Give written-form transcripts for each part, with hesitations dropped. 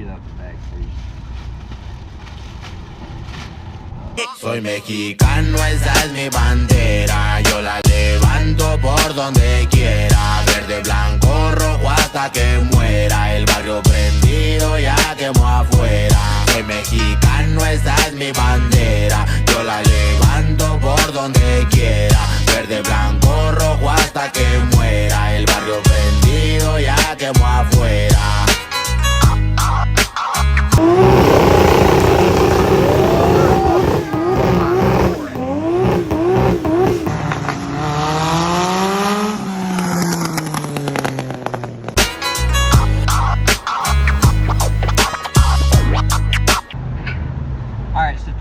get out the back first. Soy mexicano, esa es mi bandera. Yo la levanto por donde quiera. Verde, blanco, rojo hasta que muera. El barrio prendido ya quemó afuera. Soy mexicano, esa es mi bandera. Yo la levanto por donde quiera. Verde, blanco, rojo hasta que muera. El barrio prendido ya quemó afuera.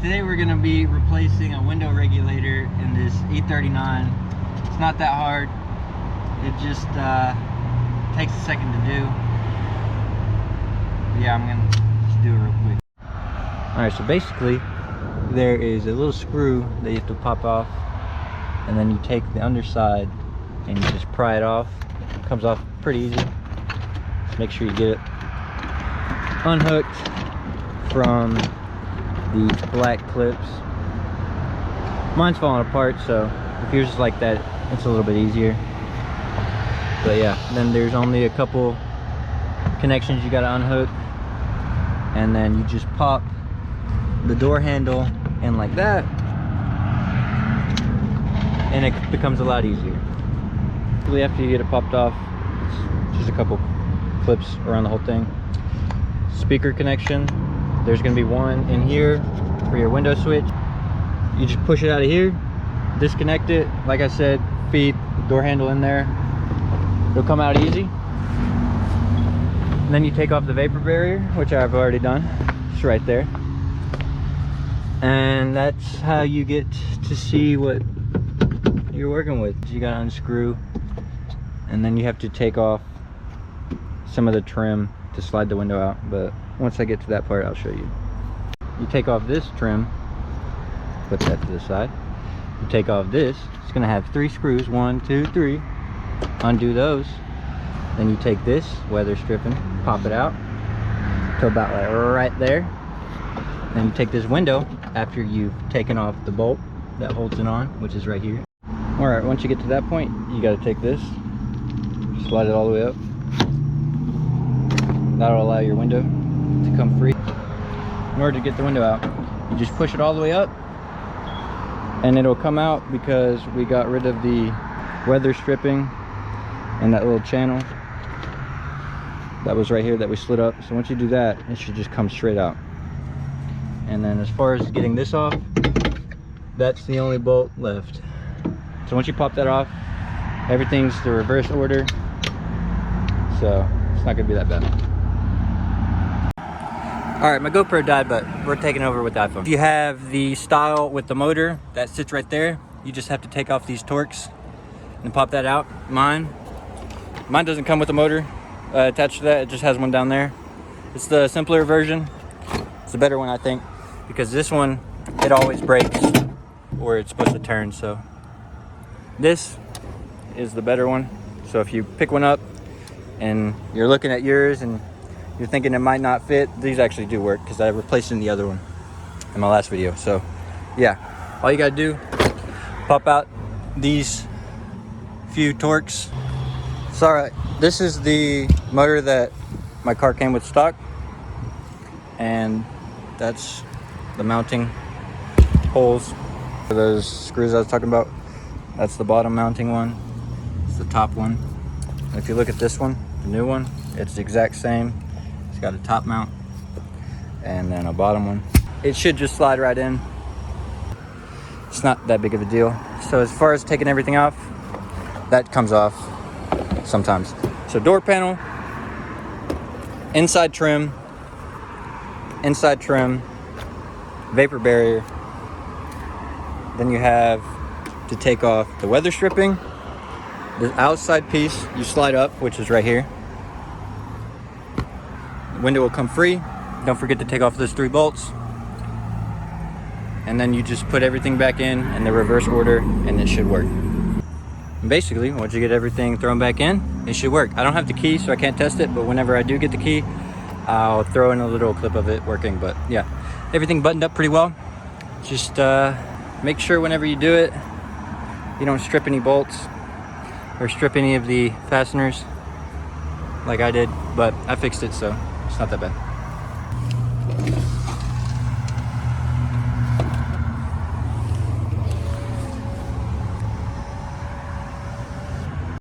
Today we're going to be replacing a window regulator in this E39. It's not that hard. It just takes a second to do. But yeah, I'm going to just do it real quick. Alright, so basically there is a little screw that you have to pop off, and then you take the underside and you just pry it off. It comes off pretty easy. Just make sure you get it unhooked from these black clips. Mine's falling apart, so if yours is like that, it's a little bit easier. But yeah, then there's only a couple connections you gotta unhook, and then you just pop the door handle in like that, and it becomes a lot easier. After you get it popped off, it's just a couple clips around the whole thing. Speaker connection. There's going to be one in here for your window switch. You just push it out of here, disconnect it. Like I said, feed the door handle in there. It'll come out easy. And then you take off the vapor barrier, which I've already done. It's right there. And that's how you get to see what you're working with. You got to unscrew, and then you have to take off some of the trim to slide the window out. But once I get to that part, I'll show you. You take off this trim, put that to the side. You take off this. It's going to have 3 screws, 1, 2, 3. Undo those. Then you take this weather stripping, pop it out to about like right there. Then you take this window after you've taken off the bolt that holds it on, which is right here. All right, once you get to that point, you got to take this, slide it all the way up. That'll allow your window to come free. In order to get the window out, you just push it all the way up, and it'll come out because we got rid of the weather stripping and that little channel that was right here that we slid up. So once you do that, it should just come straight out. And then as far as getting this off, that's the only bolt left. So once you pop that off, everything's the reverse order, so it's not gonna be that bad. All right, my GoPro died, but we're taking over with the iPhone. If you have the style with the motor that sits right there, you just have to take off these Torx and pop that out. Mine doesn't come with a motor attached to that. It just has one down there. It's the simpler version. It's the better one, I think, because this one, it always breaks where it's supposed to turn. So this is the better one. So if you pick one up and you're looking at yours and you're thinking it might not fit, these actually do work because I replaced it in the other one in my last video. So yeah, all you gotta do, pop out these few Torx. It's all right. This is the motor that my car came with stock, and that's the mounting holes for those screws I was talking about. That's the bottom mounting one. It's the top one. And if you look at this one, the new one, it's the exact same. It's got a top mount and then a bottom one. It should just slide right in. It's not that big of a deal. So as far as taking everything off, that comes off sometimes. So door panel, inside trim, vapor barrier. Then you have to take off the weather stripping. The outside piece you slide up, which is right here. The window will come free. Don't forget to take off those 3 bolts. And then you just put everything back in the reverse order, and it should work. And basically, once you get everything thrown back in, it should work. I don't have the key, so I can't test it, but whenever I do get the key, I'll throw in a little clip of it working. But yeah, everything buttoned up pretty well. Just make sure whenever you do it, you don't strip any bolts or strip any of the fasteners like I did, but I fixed it, so it's not that bad.